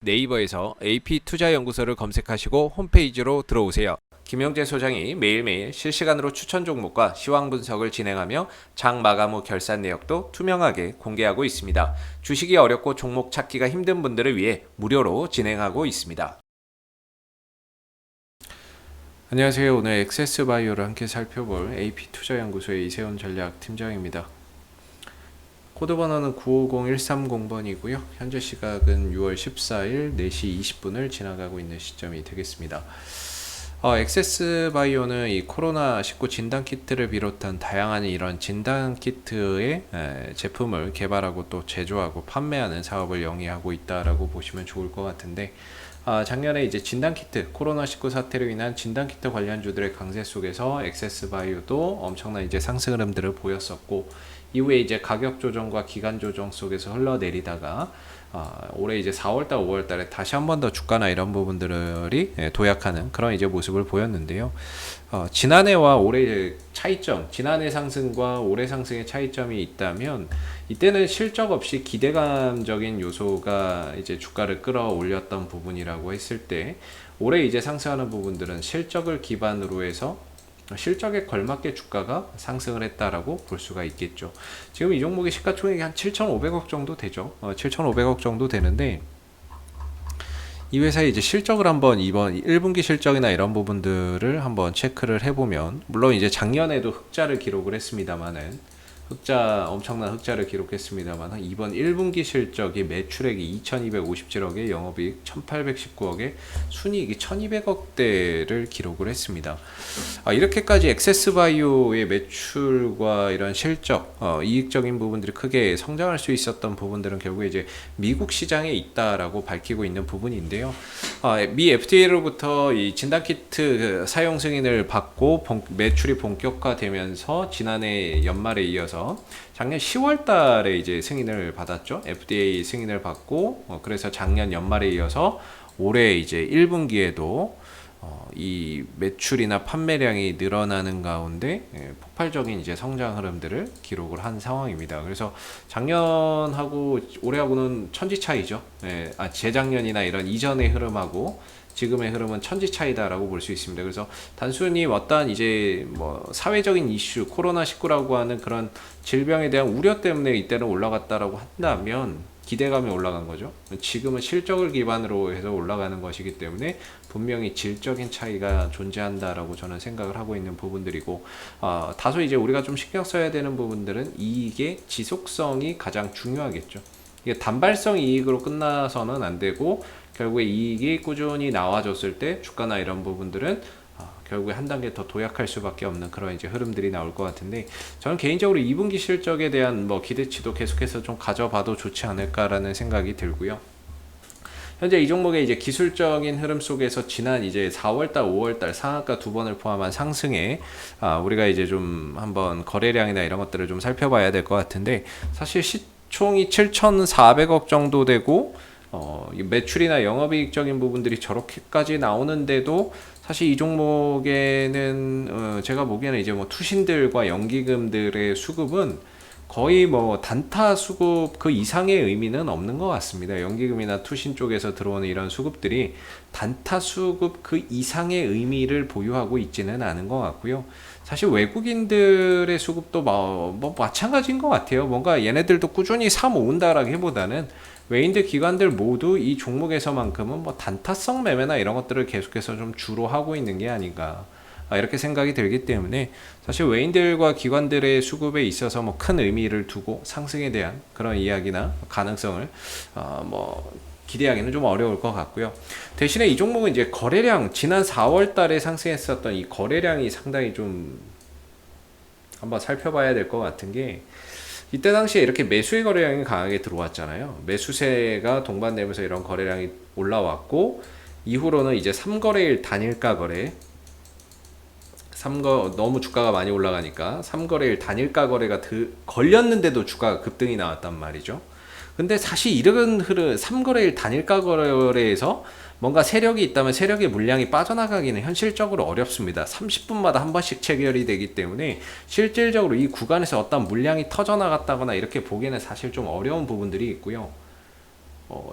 네이버에서 AP투자연구소를 검색하시고 홈페이지로 들어오세요. 김영재 소장이 매일매일 실시간으로 추천 종목과 시황 분석을 진행하며 장 마감 후 결산 내역도 투명하게 공개하고 있습니다. 주식이 어렵고 종목 찾기가 힘든 분들을 위해 무료로 진행하고 있습니다. 안녕하세요. 오늘 액세스바이오를 함께 살펴볼 AP투자연구소의 이세훈 전략팀장입니다. 코드 번호는 950130번이고요. 현재 시각은 6월 14일 4시 20분을 지나가고 있는 시점이 되겠습니다. 액세스바이오는 이 코로나19 진단키트를 비롯한 다양한 이런 진단키트의 제품을 개발하고 또 제조하고 판매하는 사업을 영위하고 있다라고 보시면 좋을 것 같은데, 작년에 이제 진단키트, 코로나19 사태로 인한 진단키트 관련주들의 강세 속에서 액세스바이오도 엄청난 이제 상승 흐름들을 보였었고, 이후에 이제 가격 조정과 기간 조정 속에서 흘러내리다가 올해 이제 4월달, 5월달에 다시 한 번 더 주가나 이런 부분들이 도약하는 그런 이제 모습을 보였는데요. 지난해와 올해 차이점, 지난해 상승과 올해 상승의 차이점이 있다면, 이때는 실적 없이 기대감적인 요소가 이제 주가를 끌어올렸던 부분이라고 했을 때, 올해 이제 상승하는 부분들은 실적을 기반으로 해서 실적에 걸맞게 주가가 상승을 했다라고 볼 수가 있겠죠. 지금 이 종목의 시가총액이 한 7,500억 정도 되죠. 7,500억 정도 되는데, 이 회사의 이제 실적을 한번 이번 1분기 실적이나 이런 부분들을 한번 체크를 해보면, 물론 이제 작년에도 흑자를 기록을 했습니다만은, 엄청난 흑자를 기록했습니다만, 이번 1분기 실적이 매출액이 2257억에 영업이익 1819억에 순이익이 1200억대를 기록을 했습니다. 이렇게까지 액세스바이오의 매출과 이런 실적, 이익적인 부분들이 크게 성장할 수 있었던 부분들은 결국에 이제 미국 시장에 있다라고 밝히고 있는 부분인데요. 미 FDA로부터 이 진단키트 사용 승인을 받고 매출이 본격화되면서 지난해 연말에 이어서 작년 10월 달에 이제 승인을 받았죠. FDA 승인을 받고, 그래서 작년 연말에 이어서 올해 이제 1분기에도 이 매출이나 판매량이 늘어나는 가운데 폭발적인 이제 성장 흐름들을 기록을 한 상황입니다. 그래서 작년하고 올해하고는 천지 차이죠. 재작년이나 이런 이전의 흐름하고 지금의 흐름은 천지 차이다라고 볼 수 있습니다. 그래서 단순히 어떠한 이제 뭐 사회적인 이슈, 코로나19라고 하는 그런 질병에 대한 우려 때문에 이때는 올라갔다라고 한다면 기대감이 올라간 거죠. 지금은 실적을 기반으로 해서 올라가는 것이기 때문에 분명히 질적인 차이가 존재한다라고 저는 생각을 하고 있는 부분들이고, 다소 이제 우리가 좀 신경 써야 되는 부분들은 이익의 지속성이 가장 중요하겠죠. 이게 단발성 이익으로 끝나서는 안 되고, 결국에 이익이 꾸준히 나와줬을 때 주가나 이런 부분들은 결국에 한 단계 더 도약할 수밖에 없는 그런 이제 흐름들이 나올 것 같은데, 저는 개인적으로 2분기 실적에 대한 뭐 기대치도 계속해서 좀 가져봐도 좋지 않을까라는 생각이 들고요. 현재 이 종목의 이제 기술적인 흐름 속에서 지난 이제 4월달, 5월달 상한가 두 번을 포함한 상승에 우리가 이제 좀 한번 거래량이나 이런 것들을 좀 살펴봐야 될 것 같은데, 사실 시총이 7,400억 정도 되고, 매출이나 영업이익적인 부분들이 저렇게까지 나오는데도 사실 이 종목에는 제가 보기에는 이제 뭐 투신들과 연기금들의 수급은 거의 뭐 단타 수급 그 이상의 의미는 없는 것 같습니다. 연기금이나 투신 쪽에서 들어오는 이런 수급들이 단타 수급 그 이상의 의미를 보유하고 있지는 않은 것 같고요. 사실 외국인들의 수급도 뭐 마찬가지인 것 같아요. 뭔가 얘네들도 꾸준히 사 모은다라기보다는 외인들 기관들 모두 이 종목에서만큼은 뭐 단타성 매매나 이런 것들을 계속해서 좀 주로 하고 있는 게 아닌가, 이렇게 생각이 들기 때문에 사실 외인들과 기관들의 수급에 있어서 뭐 큰 의미를 두고 상승에 대한 그런 이야기나 가능성을 뭐 기대하기는 좀 어려울 것 같고요. 대신에 이 종목은 이제 거래량, 지난 4월 달에 상승했었던 이 거래량이 상당히 좀 한번 살펴봐야 될 것 같은 게, 이때 당시에 이렇게 매수의 거래량이 강하게 들어왔잖아요. 매수세가 동반되면서 이런 거래량이 올라왔고, 이후로는 이제 3거래일 단일가 거래, 너무 주가가 많이 올라가니까 3거래일 단일가 거래가 걸렸는데도 주가가 급등이 나왔단 말이죠. 근데 사실 이런 3거래일 단일가 거래에서 뭔가 세력이 있다면 세력의 물량이 빠져나가기는 현실적으로 어렵습니다. 30분마다 한 번씩 체결이 되기 때문에 실질적으로 이 구간에서 어떤 물량이 터져나갔다거나 이렇게 보기에는 사실 좀 어려운 부분들이 있고요.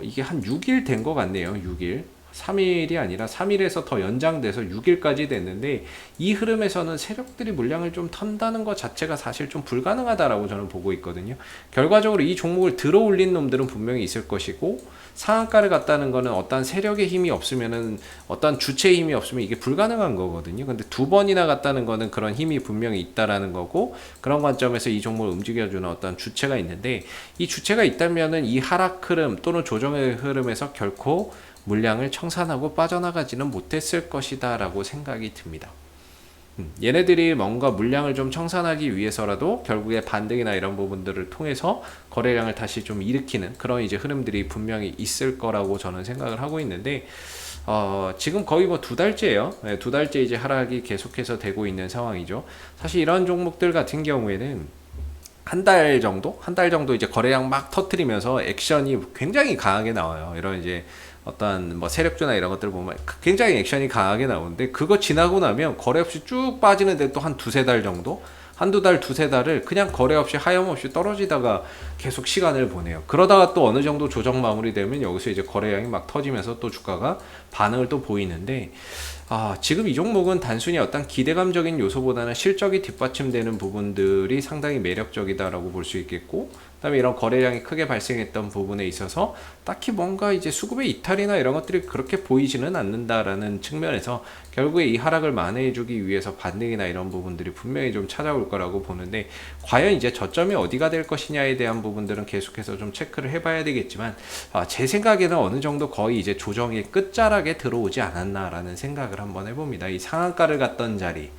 이게 한 6일 된 것 같네요. 6일. 3일이 아니라 3일에서 더 연장돼서 6일까지 됐는데 이 흐름에서는 세력들이 물량을 좀 턴다는 것 자체가 사실 좀 불가능하다라고 저는 보고 있거든요. 결과적으로 이 종목을 들어 올린 놈들은 분명히 있을 것이고 상한가를 갔다는 거는 어떤 세력의 힘이 없으면은 어떤 주체의 힘이 없으면 이게 불가능한 거거든요. 근데 두 번이나 갔다는 거는 그런 힘이 분명히 있다라는 거고 그런 관점에서 이 종목을 움직여주는 어떤 주체가 있는데 이 주체가 있다면은 이 하락 흐름 또는 조정의 흐름에서 결코 물량을 청산하고 빠져나가지는 못했을 것이다 라고 생각이 듭니다. 얘네들이 뭔가 물량을 좀 청산하기 위해서라도 결국에 반등이나 이런 부분들을 통해서 거래량을 다시 좀 일으키는 그런 이제 흐름들이 분명히 있을 거라고 저는 생각을 하고 있는데 지금 거의 뭐 2달째예요. 네, 2달째 이제 하락이 계속해서 되고 있는 상황이죠. 사실 이런 종목들 같은 경우에는 한 달 정도 이제 거래량 막 터트리면서 액션이 굉장히 강하게 나와요. 이런 이제 어떤 뭐 세력주나 이런 것들 보면 굉장히 액션이 강하게 나오는데 그거 지나고 나면 거래 없이 쭉 빠지는데 또 한 두세 달 정도? 한두 달, 두세 달을 그냥 거래 없이 하염없이 떨어지다가 계속 시간을 보내요. 그러다가 또 어느 정도 조정 마무리되면 여기서 이제 거래량이 막 터지면서 또 주가가 반응을 또 보이는데 지금 이 종목은 단순히 어떤 기대감적인 요소보다는 실적이 뒷받침되는 부분들이 상당히 매력적이다라고 볼 수 있겠고 그다음에 이런 거래량이 크게 발생했던 부분에 있어서 딱히 뭔가 이제 수급의 이탈이나 이런 것들이 그렇게 보이지는 않는다라는 측면에서 결국에 이 하락을 만회해주기 위해서 반등이나 이런 부분들이 분명히 좀 찾아올 거라고 보는데 과연 이제 저점이 어디가 될 것이냐에 대한 부분들은 계속해서 좀 체크를 해봐야 되겠지만 제 생각에는 어느 정도 거의 이제 조정의 끝자락에 들어오지 않았나라는 생각을 한번 해봅니다. 이 상한가를 갔던 자리,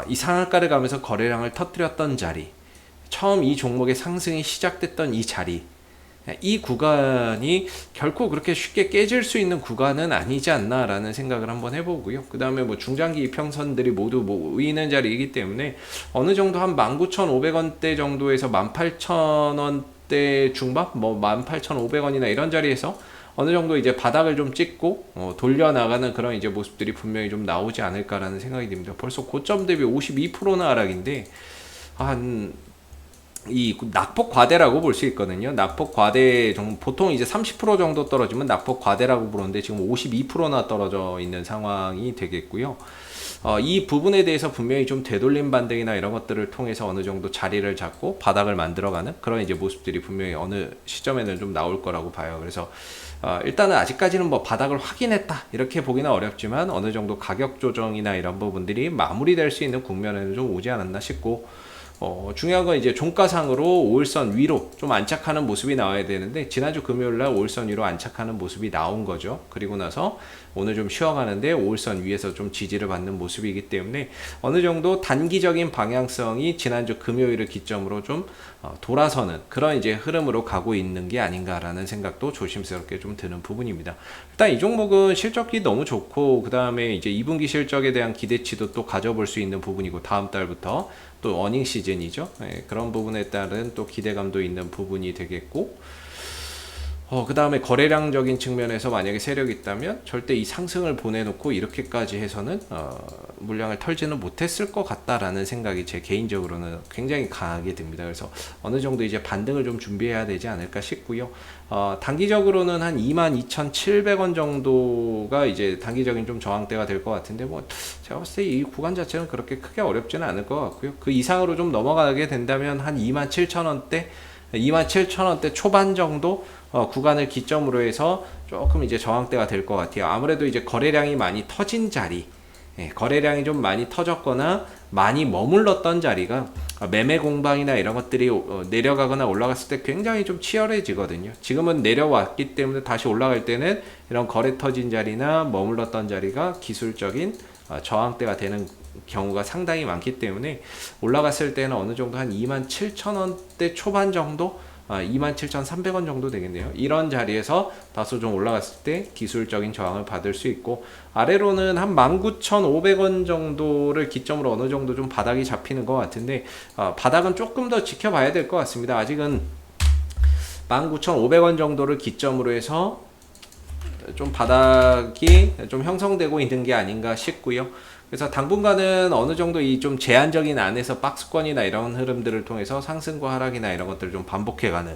이 상한가를 가면서 거래량을 터뜨렸던 자리, 처음 이 종목의 상승이 시작됐던 이 자리, 이 구간이 결코 그렇게 쉽게 깨질 수 있는 구간은 아니지 않나라는 생각을 한번 해보고요. 그 다음에 뭐 중장기 이평선들이 모두 모이는 자리이기 때문에 어느 정도 한 19,500원대 정도에서 18,000원대 중반, 뭐 18,500원이나 이런 자리에서 어느 정도 이제 바닥을 좀 찍고 돌려 나가는 그런 이제 모습들이 분명히 좀 나오지 않을까라는 생각이 듭니다. 벌써 고점 대비 52%나 하락인데 이 낙폭 과대라고 볼 수 있거든요. 낙폭 과대 정도, 보통 이제 30% 정도 떨어지면 낙폭 과대라고 부르는데 지금 52%나 떨어져 있는 상황이 되겠고요. 이 부분에 대해서 분명히 좀 되돌림 반등이나 이런 것들을 통해서 어느 정도 자리를 잡고 바닥을 만들어가는 그런 이제 모습들이 분명히 어느 시점에는 좀 나올 거라고 봐요. 그래서 일단은 아직까지는 뭐 바닥을 확인했다 이렇게 보기는 어렵지만 어느 정도 가격 조정이나 이런 부분들이 마무리될 수 있는 국면에는 좀 오지 않았나 싶고 중요한 건 이제 종가상으로 5일선 위로 좀 안착하는 모습이 나와야 되는데 지난주 금요일날 5일선 위로 안착하는 모습이 나온 거죠. 그리고 나서 오늘 좀 쉬어가는데 5일선 위에서 좀 지지를 받는 모습이기 때문에 어느 정도 단기적인 방향성이 지난주 금요일을 기점으로 좀 돌아서는 그런 이제 흐름으로 가고 있는 게 아닌가라는 생각도 조심스럽게 좀 드는 부분입니다. 일단 이 종목은 실적이 너무 좋고 그 다음에 이제 2분기 실적에 대한 기대치도 또 가져볼 수 있는 부분이고 다음 달부터 또 어닝 시즌이죠. 그런 부분에 따른 또 기대감도 있는 부분이 되겠고 그 다음에 거래량적인 측면에서 만약에 세력이 있다면 절대 이 상승을 보내놓고 이렇게까지 해서는 물량을 털지는 못했을 것 같다라는 생각이 제 개인적으로는 굉장히 강하게 듭니다. 그래서 어느 정도 이제 반등을 좀 준비해야 되지 않을까 싶고요. 단기적으로는 한 22,700원 정도가 이제 단기적인 좀 저항대가 될 것 같은데 뭐 제가 봤을 때 이 구간 자체는 그렇게 크게 어렵지는 않을 것 같고요. 그 이상으로 좀 넘어가게 된다면 한 27,000원대 27,000원대 초반 정도 구간을 기점으로 해서 조금 이제 저항대가 될 것 같아요. 아무래도 이제 거래량이 많이 터진 자리, 거래량이 좀 많이 터졌거나 많이 머물렀던 자리가 매매 공방이나 이런 것들이 내려가거나 올라갔을 때 굉장히 좀 치열해지거든요. 지금은 내려왔기 때문에 다시 올라갈 때는 이런 거래 터진 자리나 머물렀던 자리가 기술적인 저항대가 되는 경우가 상당히 많기 때문에 올라갔을 때는 어느 정도 한 27,000원대 초반 정도 27,300원 정도 되겠네요. 이런 자리에서 다소 좀 올라갔을 때 기술적인 저항을 받을 수 있고 아래로는 한 19,500원 정도를 기점으로 어느 정도 좀 바닥이 잡히는 것 같은데 바닥은 조금 더 지켜봐야 될 것 같습니다. 아직은 19,500원 정도를 기점으로 해서 좀 바닥이 좀 형성되고 있는 게 아닌가 싶고요. 그래서 당분간은 어느 정도 이 좀 제한적인 안에서 박스권이나 이런 흐름들을 통해서 상승과 하락이나 이런 것들을 좀 반복해가는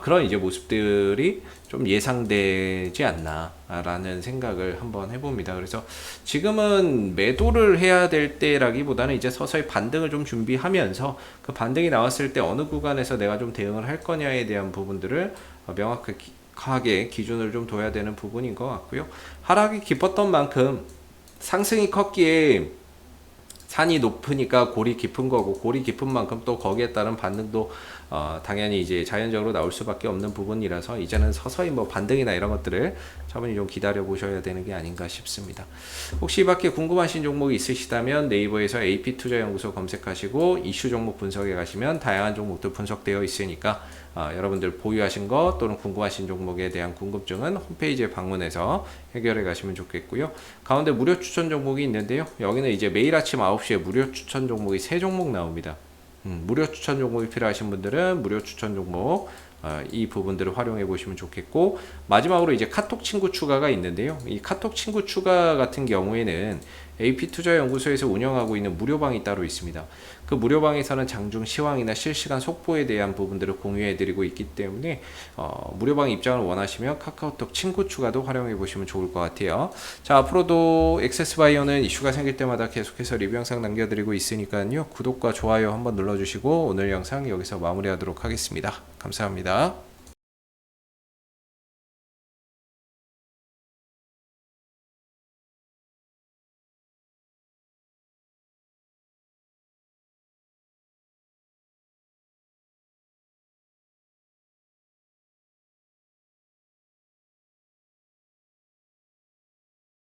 그런 이제 모습들이 좀 예상되지 않나라는 생각을 한번 해봅니다. 그래서 지금은 매도를 해야 될 때라기보다는 이제 서서히 반등을 좀 준비하면서 그 반등이 나왔을 때 어느 구간에서 내가 좀 대응을 할 거냐에 대한 부분들을 명확하게 기준을 좀 둬야 되는 부분인 것 같고요. 하락이 깊었던 만큼 상승이 컸기에 산이 높으니까 골이 깊은 거고, 골이 깊은 만큼 또 거기에 따른 반등도 당연히 이제 자연적으로 나올 수밖에 없는 부분이라서 이제는 서서히 뭐 반등이나 이런 것들을 차분히 좀 기다려 보셔야 되는 게 아닌가 싶습니다. 혹시 이 밖에 궁금하신 종목이 있으시다면 네이버에서 AP투자연구소 검색하시고 이슈 종목 분석에 가시면 다양한 종목도 분석되어 있으니까 여러분들 보유하신 것 또는 궁금하신 종목에 대한 궁금증은 홈페이지에 방문해서 해결해 가시면 좋겠고요. 가운데 무료 추천 종목이 있는데요. 여기는 이제 매일 아침 9시에 무료 추천 종목이 3종목 나옵니다. 무료 추천 종목이 필요하신 분들은 무료 추천 종목 이 부분들을 활용해 보시면 좋겠고, 마지막으로 이제 카톡 친구 추가가 있는데요. 이 카톡 친구 추가 같은 경우에는 AP투자연구소에서 운영하고 있는 무료방이 따로 있습니다. 그 무료방에서는 장중 시황이나 실시간 속보에 대한 부분들을 공유해 드리고 있기 때문에 무료방 입장을 원하시면 카카오톡 친구 추가도 활용해 보시면 좋을 것 같아요. 자, 앞으로도 액세스바이오는 이슈가 생길 때마다 계속해서 리뷰 영상 남겨드리고 있으니까요. 구독과 좋아요 한번 눌러주시고 오늘 영상 여기서 마무리하도록 하겠습니다. 감사합니다.